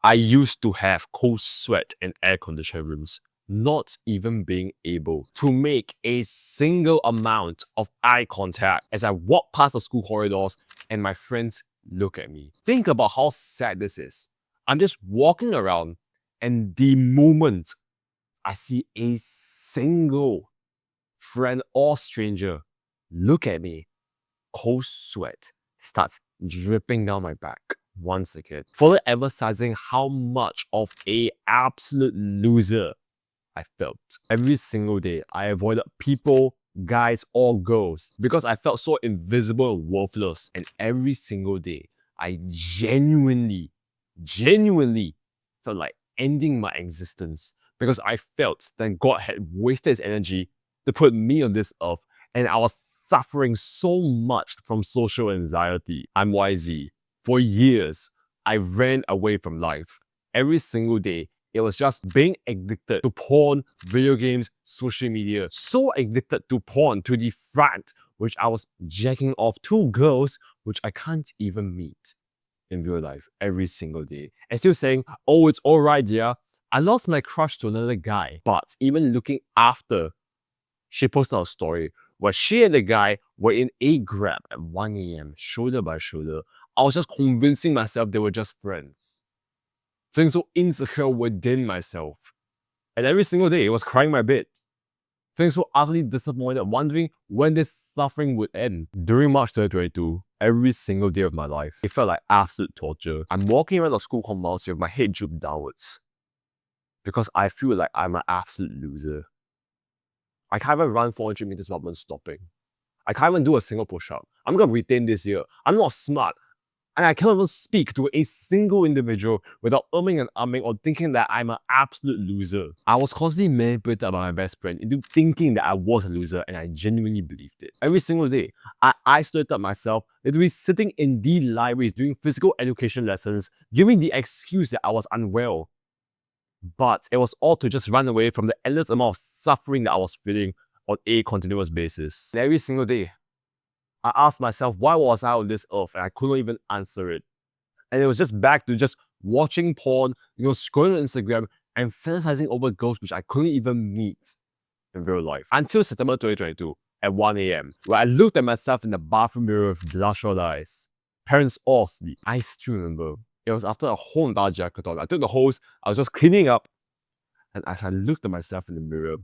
I used to have cold sweat in air-conditioned rooms, not even being able to make a single amount of eye contact as I walk past the school corridors and my friends look at me. Think about how sad this is. I'm just walking around, and the moment I see a single friend or stranger look at me, cold sweat starts dripping down my back once again, further emphasizing how much of a absolute loser I felt. Every single day, I avoided people, guys, or girls because I felt so invisible and worthless. And every single day, I genuinely felt like ending my existence because I felt that God had wasted his energy to put me on this earth, and I was suffering so much from social anxiety. I'm YZ. For years, I ran away from life. Every single day, it was just being addicted to porn, video games, social media. So addicted to porn to the fact which I was jacking off two girls which I can't even meet in real life every single day. And still saying, oh, it's alright, yeah. I lost my crush to another guy. But even looking after, she posted a story where she and the guy were in a Grab at 1 a.m., shoulder by shoulder. I was just convincing myself they were just friends. Feeling so insecure within myself. And every single day, it was crying my bed. Feeling so utterly disappointed, wondering when this suffering would end. During March 2022, every single day of my life, it felt like absolute torture. I'm walking around the school compound with my head drooped downwards because I feel like I'm an absolute loser. I can't even run 400 meters without stopping. I can't even do a single push-up. I'm gonna retain this year. I'm not smart. And I can't even speak to a single individual without umming and ahhing or thinking that I'm an absolute loser. I was constantly manipulated by my best friend into thinking that I was a loser, and I genuinely believed it. Every single day, I isolated myself, literally sitting in the libraries doing physical education lessons, giving the excuse that I was unwell. But it was all to just run away from the endless amount of suffering that I was feeling on a continuous basis. And every single day, I asked myself, why was I on this earth? And I couldn't even answer it. And it was just back to just watching porn, scrolling on Instagram and fantasizing over girls which I couldn't even meet in real life. Until September 2022 at 1 a.m., where I looked at myself in the bathroom mirror with bloodshot eyes. Parents all asleep. I still remember. It was after a whole entire jackathon. I took the hose, I was just cleaning up. And as I looked at myself in the mirror,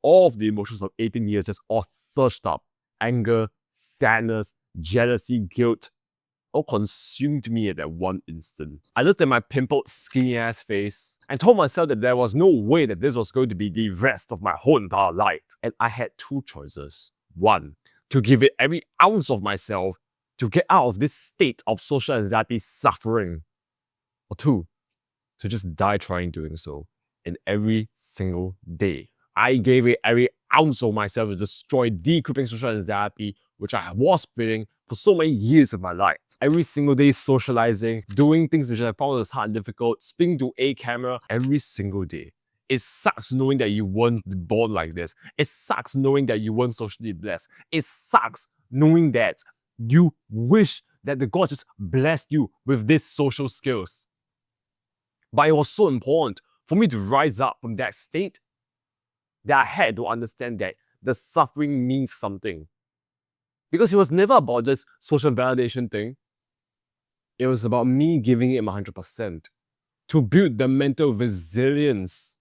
all of the emotions of 18 years just all surged up. Anger, sadness, jealousy, guilt, all consumed me at that one instant. I looked at my pimpled, skinny-ass face and told myself that there was no way that this was going to be the rest of my whole entire life. And I had two choices. One, to give it every ounce of myself to get out of this state of social anxiety suffering. Or two, to just die trying doing so. And every single day, I gave it every ounce of myself to destroy the crippling social anxiety which I was feeling for so many years of my life. Every single day socializing, doing things which I found was hard and difficult, speaking to a camera every single day. It sucks knowing that you weren't born like this. It sucks knowing that you weren't socially blessed. It sucks knowing that you wish that the God just blessed you with these social skills. But it was so important for me to rise up from that state that I had to understand that the suffering means something. Because it was never about this social validation thing. It was about me giving it my 100% to build the mental resilience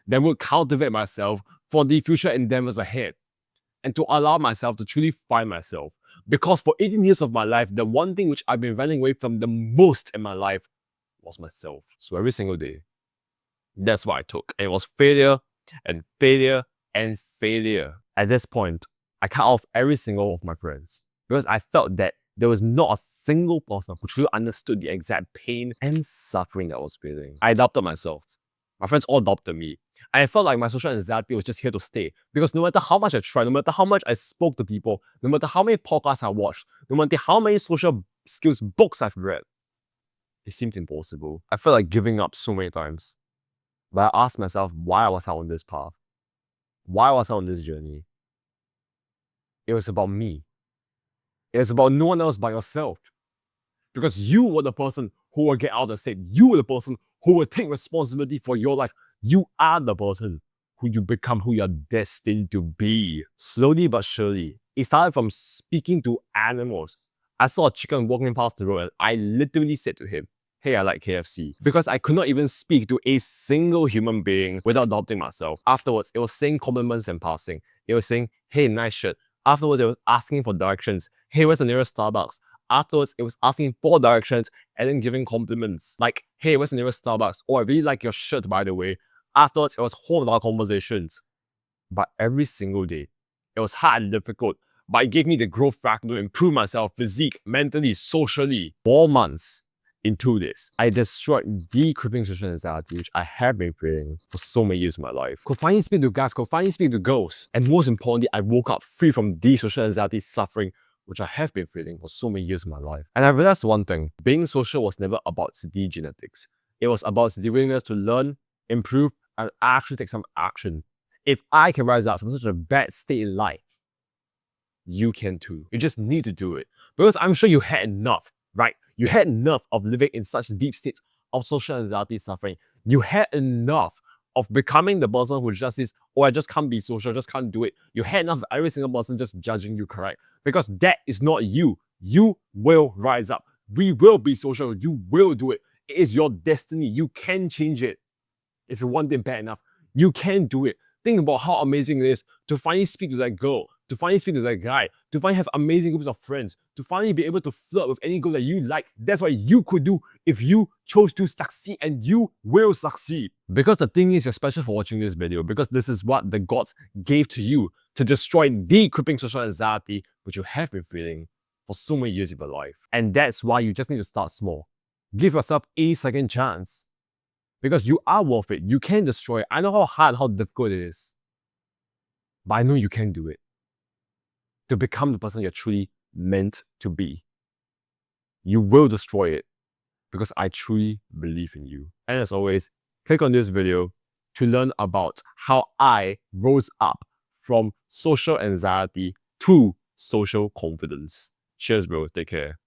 that would cultivate myself for the future endeavors ahead and to allow myself to truly find myself. Because for 18 years of my life, the one thing which I've been running away from the most in my life was myself. So every single day, that's what I took. And it was failure and failure and failure. At this point, I cut off every single of my friends because I felt that there was not a single person who truly understood the exact pain and suffering that I was feeling. I adopted myself. My friends all adopted me. And I felt like my social anxiety was just here to stay because no matter how much I tried, no matter how much I spoke to people, no matter how many podcasts I watched, no matter how many social skills books I've read, it seemed impossible. I felt like giving up so many times. But I asked myself, why was I on this path? Why was I on this journey? It was about me. It was about no one else but yourself. Because you were the person who will get out of the state. You are the person who will take responsibility for your life. You are the person who you become, who you're destined to be. Slowly but surely, it started from speaking to animals. I saw a chicken walking past the road and I literally said to him, hey, I like KFC. Because I could not even speak to a single human being without doubting myself. Afterwards, it was saying compliments and passing. It was saying, hey, nice shirt. Afterwards, it was asking for directions. Hey, where's the nearest Starbucks? Afterwards, it was asking for directions and then giving compliments. Like, hey, where's the nearest Starbucks? Oh, I really like your shirt, by the way. Afterwards, it was whole lot of conversations. But every single day, it was hard and difficult. But it gave me the growth factor to improve myself, physique, mentally, socially. 4 months into this, I destroyed the crippling social anxiety which I have been feeling for so many years of my life. Could finally speak to guys, could finally speak to girls. And most importantly, I woke up free from the social anxiety suffering which I have been feeling for so many years of my life. And I realized one thing, being social was never about the genetics. It was about the willingness to learn, improve, and actually take some action. If I can rise up from such a bad state in life, you can too. You just need to do it. Because I'm sure you had enough, right? You had enough of living in such deep states of social anxiety suffering. You had enough of becoming the person who just says, oh, I just can't be social, just can't do it. You had enough of every single person just judging you, correct? Because that is not you. You will rise up. We will be social. You will do it. It is your destiny. You can change it. If you want it bad enough, you can do it. Think about how amazing it is to finally speak to that girl, to finally speak to that guy, to finally have amazing groups of friends, to finally be able to flirt with any girl that you like. That's what you could do if you chose to succeed, and you will succeed. Because the thing is, you're special for watching this video, because this is what the gods gave to you to destroy the crippling social anxiety which you have been feeling for so many years of your life. And that's why you just need to start small. Give yourself a second chance. Because you are worth it. You can destroy it. I know how hard, how difficult it is. But I know you can do it. To become the person you're truly meant to be. You will destroy it. Because I truly believe in you. And as always, click on this video to learn about how I rose up from social anxiety to social confidence. Cheers, bro. Take care.